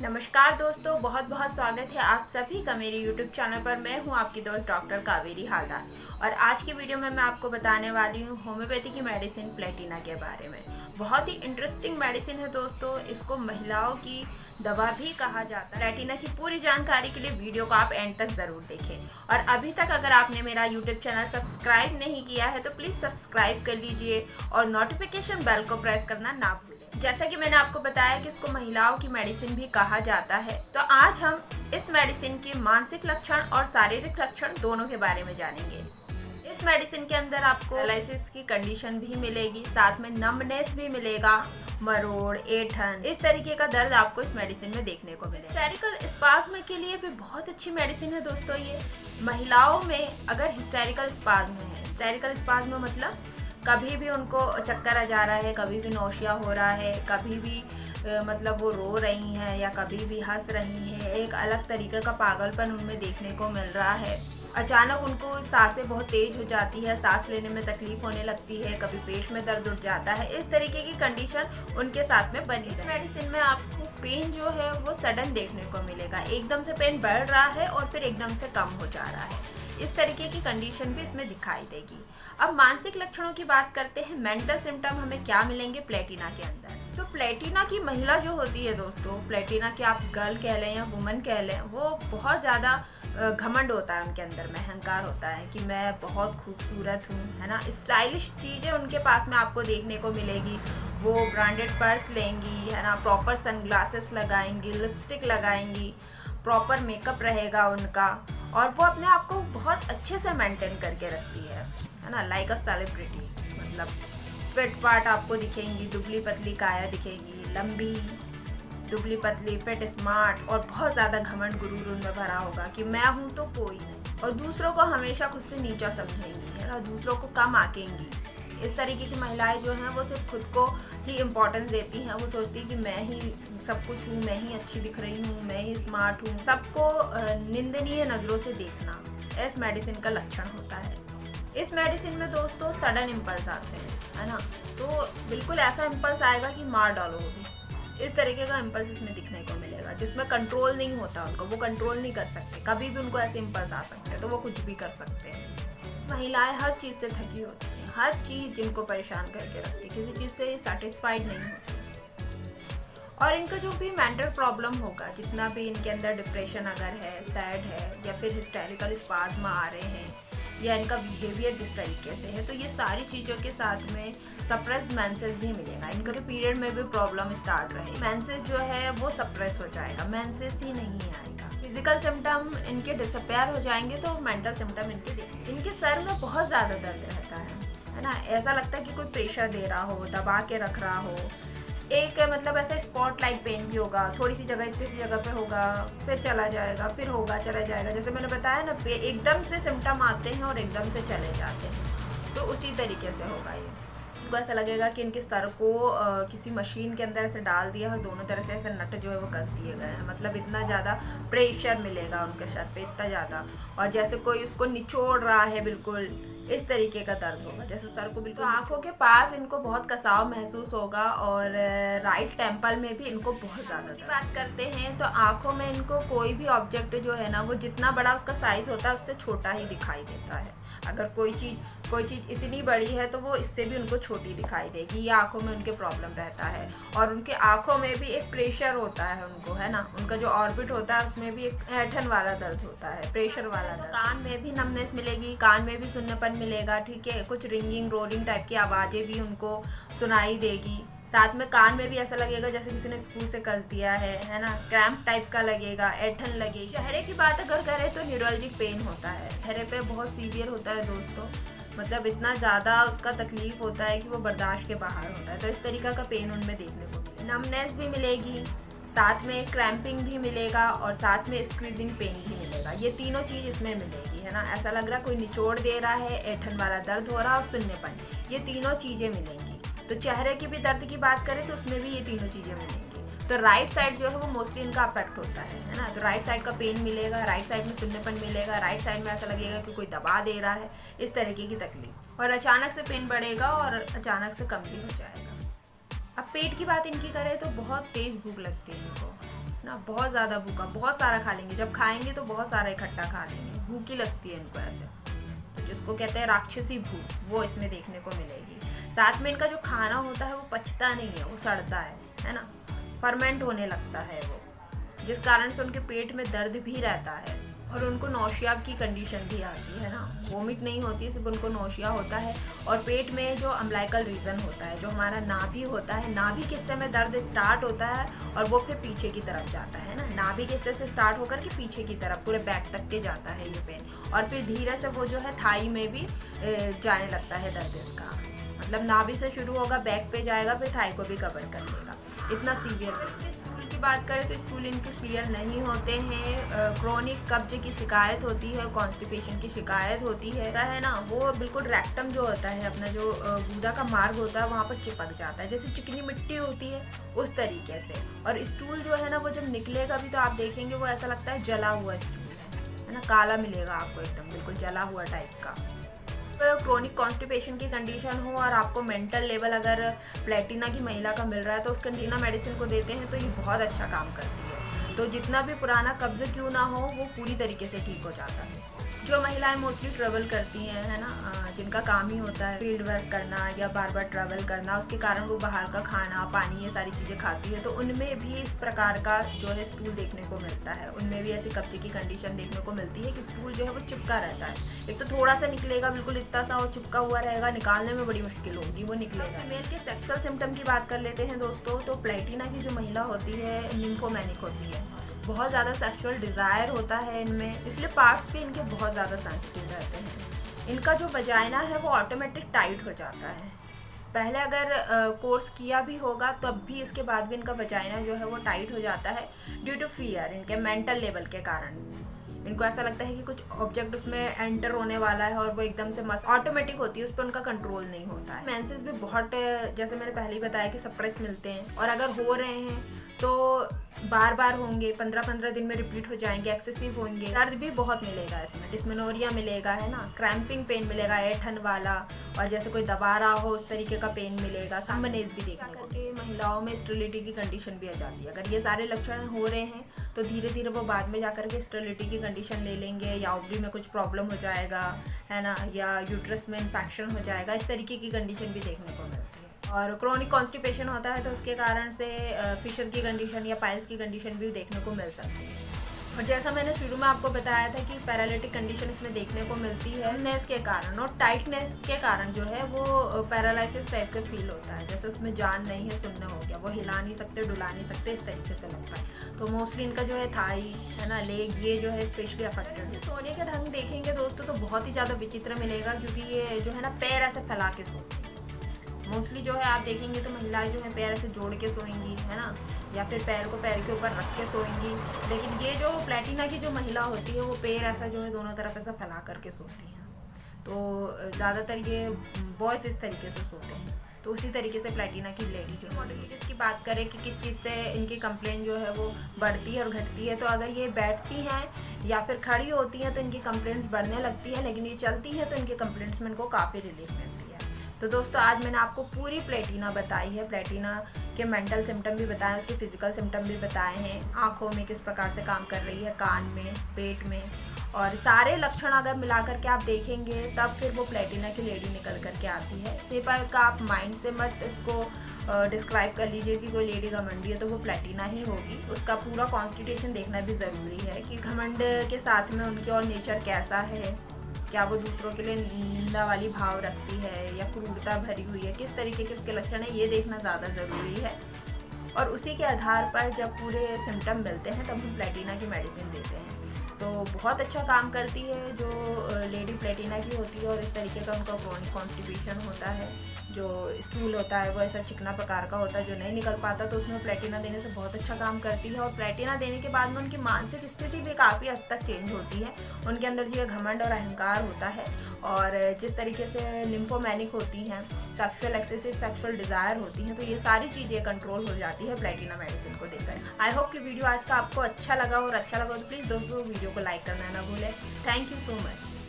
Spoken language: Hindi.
नमस्कार दोस्तों, बहुत बहुत स्वागत है आप सभी का मेरे YouTube चैनल पर। मैं हूं आपकी दोस्त डॉक्टर कावेरी हालदार और आज की वीडियो में मैं आपको बताने वाली हूं होम्योपैथी की मेडिसिन प्लेटिना के बारे में। बहुत ही इंटरेस्टिंग मेडिसिन है दोस्तों, इसको महिलाओं की दवा भी कहा जाता है। प्लेटिना की पूरी जानकारी के लिए वीडियो को आप एंड तक ज़रूर देखें और अभी तक अगर आपने मेरा YouTube चैनल सब्सक्राइब नहीं किया है तो प्लीज़ सब्सक्राइब कर लीजिए और नोटिफिकेशन बेल को प्रेस करना ना भूलें। जैसा कि मैंने आपको बताया कि इसको महिलाओं की मेडिसिन भी कहा जाता है, तो आज हम इस मेडिसिन के मानसिक लक्षण और शारीरिक लक्षण दोनों के बारे में जानेंगे। इस मेडिसिन के अंदर आपको पैरालिसिस की कंडीशन भी मिलेगी, साथ में नम्बनेस भी मिलेगा, मरोड़, ऐंठन, इस तरीके का दर्द आपको इस मेडिसिन में देखने को मिलेगा। हिस्टेरिकल स्पाज्म के लिए भी बहुत अच्छी मेडिसिन है दोस्तों। ये महिलाओं में अगर हिस्टेरिकल स्पाज्म है, हिस्टेरिकल स्पाज्म मतलब कभी भी उनको चक्कर आ जा रहा है, कभी भी नौशिया हो रहा है, कभी भी मतलब वो रो रही हैं या कभी भी हंस रही हैं, एक अलग तरीके का पागलपन उनमें देखने को मिल रहा है। अचानक उनको सांसें बहुत तेज़ हो जाती है, सांस लेने में तकलीफ होने लगती है, कभी पेट में दर्द उठ जाता है, इस तरीके की कंडीशन उनके साथ में बनी। इस मेडिसिन में आपको पेन जो है वो सडन देखने को मिलेगा, एकदम से पेन बढ़ रहा है और फिर एकदम से कम हो जा रहा है, इस तरीके की कंडीशन भी इसमें दिखाई देगी। अब मानसिक लक्षणों की बात करते हैं, मेंटल सिम्टम हमें क्या मिलेंगे प्लेटिना के अंदर। तो प्लेटिना की महिला जो होती है दोस्तों, प्लेटिना की आप गर्ल कह लें या वुमन कह लें, वो बहुत ज़्यादा घमंड होता है उनके अंदर में, अहंकार होता है कि मैं बहुत खूबसूरत हूँ, है ना। स्टाइलिश चीज़ें उनके पास में आपको देखने को मिलेगी, वो ब्रांडेड पर्स लेंगी, है ना, प्रॉपर सनग्लासेस लगाएंगी, लिपस्टिक लगाएंगी, प्रॉपर मेकअप रहेगा उनका और वो अपने आप को बहुत अच्छे से मेंटेन करके रखती है ना, लाइक अ सेलिब्रिटी। मतलब फिट फाट आपको दिखेंगी, दुबली पतली काया दिखेंगी, लंबी दुबली पतली, फिट, स्मार्ट और बहुत ज़्यादा घमंड गुरूर उनमें भरा होगा कि मैं हूँ तो कोई नहीं, और दूसरों को हमेशा खुद से नीचा समझेंगी, है ना, दूसरों को कम आकेंगी। इस तरीके की महिलाएं जो हैं वो सिर्फ खुद को ही इम्पोर्टेंस देती हैं, वो सोचती हैं कि मैं ही सब कुछ हूँ, मैं ही अच्छी दिख रही हूँ, मैं ही स्मार्ट हूँ। सबको निंदनीय नज़रों से देखना इस मेडिसिन का लक्षण होता है। इस मेडिसिन में दोस्तों सडन इम्पल्स आते हैं, है ना, तो बिल्कुल ऐसा इम्पल्स आएगा कि मार डालोगे, इस तरीके का इम्पल्स इसमें दिखने को मिलेगा, जिसमें कंट्रोल नहीं होता उनको, वो कंट्रोल नहीं कर सकते, कभी भी उनको ऐसे इम्पल्स आ सकते हैं तो वो कुछ भी कर सकते हैं। महिलाएं हर चीज़ से थकी होती हैं, हर चीज़ जिनको परेशान करके रखती है, किसी चीज़ से सेटिस्फाइड नहीं होती। और इनका जो भी मेंटल प्रॉब्लम होगा, जितना भी इनके अंदर डिप्रेशन अगर है, सैड है या फिर हिस्टेरिकल स्पाज्म आ रहे हैं या इनका बिहेवियर जिस तरीके से है, तो ये सारी चीज़ों के साथ में सप्रेस्ड मेंसेस भी मिलेगा। इनके पीरियड में भी प्रॉब्लम स्टार्ट रहे, मेंसेस जो है वो सप्रेस हो जाएगा, मेंसेस ही नहीं आएगा। फिजिकल सिम्टम इनके डिसअपेयर हो जाएंगे तो मेंटल सिम्टम इनके सर में बहुत ज़्यादा दर्द रहता है ना, ऐसा लगता है कि कोई प्रेशर दे रहा हो, दबा के रख रहा हो। एक मतलब ऐसा स्पॉट लाइक पेन भी होगा, थोड़ी सी जगह, इतनी सी जगह पे होगा, फिर चला जाएगा, फिर होगा, चला जाएगा। जैसे मैंने बताया ना, एकदम से सिम्टम आते हैं और एकदम से चले जाते हैं, तो उसी तरीके से होगा ये। उनको ऐसा लगेगा कि इनके सर को किसी मशीन के अंदर ऐसे डाल दिया और दोनों तरह से ऐसे नट जो है वो कस दिए गए हैं, मतलब इतना ज़्यादा प्रेशर मिलेगा उनके सर पे, इतना ज़्यादा, और जैसे कोई उसको निचोड़ रहा है, बिल्कुल इस तरीके का दर्द होगा, जैसे सर को बिल्कुल। तो आँखों के पास इनको बहुत कसाव महसूस होगा और राइट टेम्पल में भी इनको बहुत ज़्यादा दर्द। बात करते हैं तो आँखों में इनको कोई भी ऑब्जेक्ट जो है ना, वो जितना बड़ा उसका साइज़ होता है उससे छोटा ही दिखाई देता है। अगर कोई चीज़ इतनी बड़ी है तो वो इससे भी उनको छोटी दिखाई देगी, ये आँखों में उनके प्रॉब्लम रहता है। और उनके आँखों में भी एक प्रेशर होता है उनको, है ना, उनका जो ऑर्बिट होता है उसमें भी एक ऐंठन वाला दर्द होता है, प्रेशर वाला दर्द। कान में भी नमनेस मिलेगी, कान में भी सुन्नपन मिलेगा, ठीक है, कुछ रिंगिंग रोलिंग टाइप की आवाज़ें भी उनको सुनाई देगी। साथ में कान में भी ऐसा लगेगा जैसे किसी ने स्क्रू से कस दिया है ना, क्रैम्प टाइप का लगेगा, ऐंठन लगेगी। चेहरे की बात अगर करें तो न्यूरोलजिक पेन होता है, चेहरे पे बहुत सीवियर होता है दोस्तों, मतलब इतना ज़्यादा उसका तकलीफ होता है कि वो बर्दाश्त के बाहर होता है, तो इस तरीक़ा का पेन उनमें देखने को मिलेगा। नमनेस भी मिलेगी, साथ में क्रैम्पिंग भी मिलेगा और साथ में स्क्वीजिंग पेन भी मिलेगा। ये तीनों चीज़ इसमें मिलेगी, है ना, ऐसा लग रहा है कोई निचोड़ दे रहा है, ऐंठन वाला दर्द हो रहा है और सुन्नेपन, ये तीनों चीज़ें मिलेंगी। तो चेहरे की भी दर्द की बात करें तो उसमें भी ये तीनों चीज़ें मिलेंगी। तो राइट साइड जो है वो मोस्टली इनका अफेक्ट होता है ना, तो राइट साइड का पेन मिलेगा, राइट साइड में सुन्नेपन मिलेगा, राइट साइड में ऐसा लगेगा कि कोई दबा दे रहा है, इस तरीके की तकलीफ, और अचानक से पेन बढ़ेगा और अचानक से कम भी हो जाएगा। अब पेट की बात इनकी करें तो बहुत तेज़ भूख लगती है इनको ना, ना, बहुत ज़्यादा भूखा, बहुत सारा खा लेंगे, जब खाएंगे तो बहुत सारा इकट्ठा खा लेंगे, भूखी लगती है इनको ऐसे, तो जिसको कहते हैं राक्षसी भूख, वो इसमें देखने को मिलेगी। साथ में इनका जो खाना होता है वो पचता नहीं है, वो सड़ता है ना, फर्मेंट होने लगता है वो, जिस कारण से उनके पेट में दर्द भी रहता है और उनको नौशिया की कंडीशन भी आती है ना, वोमिट नहीं होती, सिर्फ उनको नौशिया होता है। और पेट में जो अम्बिलिकल रीजन होता है, जो हमारा नाभि होता है, नाभि के हिस्से में दर्द स्टार्ट होता है और वो फिर पीछे की तरफ जाता है ना, नाभि के हिस्से से स्टार्ट होकर के पीछे की तरफ पूरे बैक तक के जाता है ये पेन, और फिर धीरे से वो जो है थाई में भी जाने लगता है दर्द इसका, मतलब नाभि से शुरू होगा, बैक पे जाएगा, फिर थाई को भी कवर कर लेगा, इतना सीवियर। स्टूल की बात करें तो स्टूल इनके क्लियर नहीं होते हैं, क्रोनिक कब्ज की शिकायत होती है, कॉन्स्टिपेशन की शिकायत होती है ना, वो बिल्कुल रेक्टम जो होता है अपना, जो गुदा का मार्ग होता है, वहाँ पर चिपक जाता है, जैसे चिकनी मिट्टी होती है उस तरीके से। और स्टूल जो है ना, वो जब निकलेगा भी तो आप देखेंगे वो ऐसा लगता है जला हुआ स्टूल है ना, काला मिलेगा आपको, एकदम बिल्कुल जला हुआ टाइप का। तो क्रोनिक कॉन्स्टिपेशन की कंडीशन हो और आपको मेंटल लेवल अगर प्लेटिना की महिला का मिल रहा है तो उस प्लेटिना मेडिसिन को देते हैं तो ये बहुत अच्छा काम करती है। तो जितना भी पुराना कब्ज क्यों ना हो वो पूरी तरीके से ठीक हो जाता है। जो महिलाएं मोस्टली ट्रैवल करती हैं है ना, जिनका काम ही होता है फील्ड वर्क करना या बार बार ट्रैवल करना, उसके कारण वो बाहर का खाना पानी ये सारी चीज़ें खाती है, तो उनमें भी इस प्रकार का जो है स्टूल देखने को मिलता है, उनमें भी ऐसी कब्जे की कंडीशन देखने को मिलती है कि स्टूल जो है वो चिपका रहता है। एक तो थोड़ा सा निकलेगा बिल्कुल इतना सा और चिपका हुआ रहेगा, निकालने में बड़ी मुश्किल होगी, वो निकलेगा। फीमेल के सेक्सुअल सिम्टम की बात कर लेते हैं दोस्तों, तो प्लेटिना की जो महिला होती है निम्फोमैनिक होती है, बहुत ज़्यादा सेक्सुअल डिज़ायर होता है इनमें, इसलिए पार्ट्स भी इनके बहुत ज़्यादा सेंसिटिव रहते हैं। इनका जो वजाइना है वो ऑटोमेटिक टाइट हो जाता है, पहले अगर कोर्स किया भी होगा तब भी इसके बाद भी इनका वजाइना जो है वो टाइट हो जाता है ड्यू टू फियर, इनके मेंटल लेवल के कारण। इनको ऐसा लगता है कि कुछ ऑब्जेक्ट उसमें एंटर होने वाला है और वो एकदम से मस ऑटोमेटिक होती है, उस पर उनका कंट्रोल नहीं होता है। मेंसेस भी बहुत, जैसे मैंने पहले ही बताया कि सप्रेस मिलते हैं, और अगर हो रहे हैं तो बार बार होंगे, 15-15 दिन में रिपीट हो जाएंगे, एक्सेसिव होंगे, दर्द भी बहुत मिलेगा इसमें, डिस्मेनोरिया मिलेगा है ना, क्रैम्पिंग पेन मिलेगा ऐठन वाला, और जैसे कोई दबा रहा हो उस तरीके का पेन मिलेगा, संबनेज भी देखने करके महिलाओं में स्टेरिलिटी की कंडीशन भी आ जाती है। अगर ये सारे लक्षण हो रहे हैं तो धीरे धीरे वो बाद में जाकर के स्टेरिलिटी की कंडीशन ले लेंगे, या ओवरी में कुछ प्रॉब्लम हो जाएगा है ना, या यूट्रस में इन्फेक्शन हो जाएगा, इस तरीके की कंडीशन भी देखने को मिलती है। और क्रोनिक कॉन्स्टिपेशन होता है तो उसके कारण से फिशर की कंडीशन या पाइल्स की कंडीशन भी देखने को मिल सकती है। और जैसा मैंने शुरू में आपको बताया था कि पैरालिटिक कंडीशन इसमें देखने को मिलती है नेस के कारण, और टाइटनेस के कारण जो है वो पैरालिसिस टाइप का फील होता है, जैसे उसमें जान नहीं है, सुन्न हो गया, वो हिला नहीं सकते, डुला नहीं सकते, इस तरीके से लगता है। तो मोस्टली इनका जो है थाई है ना, लेग, ये जो है स्पेशली अफेक्टेड है। सोने का ढंग देखेंगे दोस्तों तो बहुत ही ज़्यादा विचित्र मिलेगा, क्योंकि ये जो है ना पैर ऐसे फैला के सोते हैं। मोस्टली जो है आप देखेंगे तो महिलाएं जो है पैर ऐसे जोड़ के सोएंगी है ना, या फिर पैर को पैर के ऊपर रख के सोएंगी, लेकिन ये जो प्लेटिना की जो महिला होती है वो पैर ऐसा जो है दोनों तरफ ऐसा फैला करके सोती हैं। तो ज़्यादातर ये बॉयज़ इस तरीके से सोते हैं, तो उसी तरीके से प्लेटिना की लेडी जो मोटिलिटीज़ की बात करें कि किस चीज़ से इनकी कंप्लेन जो है वो बढ़ती है और घटती है, तो अगर ये बैठती हैं या फिर खड़ी होती हैं तो इनकी कंप्लेंट्स बढ़ने लगती है, लेकिन ये चलती है तो इनके कंप्लेंट्स में इनको काफ़ी रिलीफ मिलती है। तो दोस्तों आज मैंने आपको पूरी प्लेटिना बताई है, प्लेटिना के मेंटल सिम्टम भी बताए, उसके फिजिकल सिम्टम भी बताए हैं, आँखों में किस प्रकार से काम कर रही है, कान में, पेट में, और सारे लक्षण अगर मिला करके आप देखेंगे तब फिर वो प्लेटिना की लेडी निकल करके आती है। सिर्फ का आप माइंड से मत इसको डिस्क्राइब कर लीजिए कि कोई लेडी घमंडी है तो वो प्लेटिना ही होगी, उसका पूरा कॉन्स्टिट्यूशन देखना भी ज़रूरी है कि घमंड के साथ में उनकी और नेचर कैसा है, क्या वो दूसरों के लिए निंदा वाली भाव रखती है या क्रूरता भरी हुई है, किस तरीके के उसके लक्षण है, ये देखना ज़्यादा ज़रूरी है। और उसी के आधार पर जब पूरे सिम्टम मिलते हैं तब हम प्लेटिना की मेडिसिन देते हैं। तो बहुत अच्छा काम करती है जो लेडी प्लेटिना की होती है, और इस तरीके का उनका क्रोनिक कॉन्स्टिपेशन होता है, जो स्टूल होता है वो ऐसा चिकना प्रकार का होता है जो नहीं निकल पाता, तो उसमें प्लेटिना देने से बहुत अच्छा काम करती है। और प्लेटिना देने के बाद में उनकी मानसिक स्थिति भी काफ़ी हद तक चेंज होती है, उनके अंदर जो घमंड और अहंकार होता है, और जिस तरीके से निम्फोमैनिक होती हैं, सेक्सुअल एक्सेसिव सेक्सुअल डिज़ायर होती हैं, तो ये सारी चीज़ें कंट्रोल हो जाती है प्लेटिना मेडिसिन को देकर। आई होप कि वीडियो आज का आपको अच्छा लगा, और अच्छा लगा तो प्लीज़ दोस्तों वीडियो को लाइक करना ना भूलें। Thank you so much.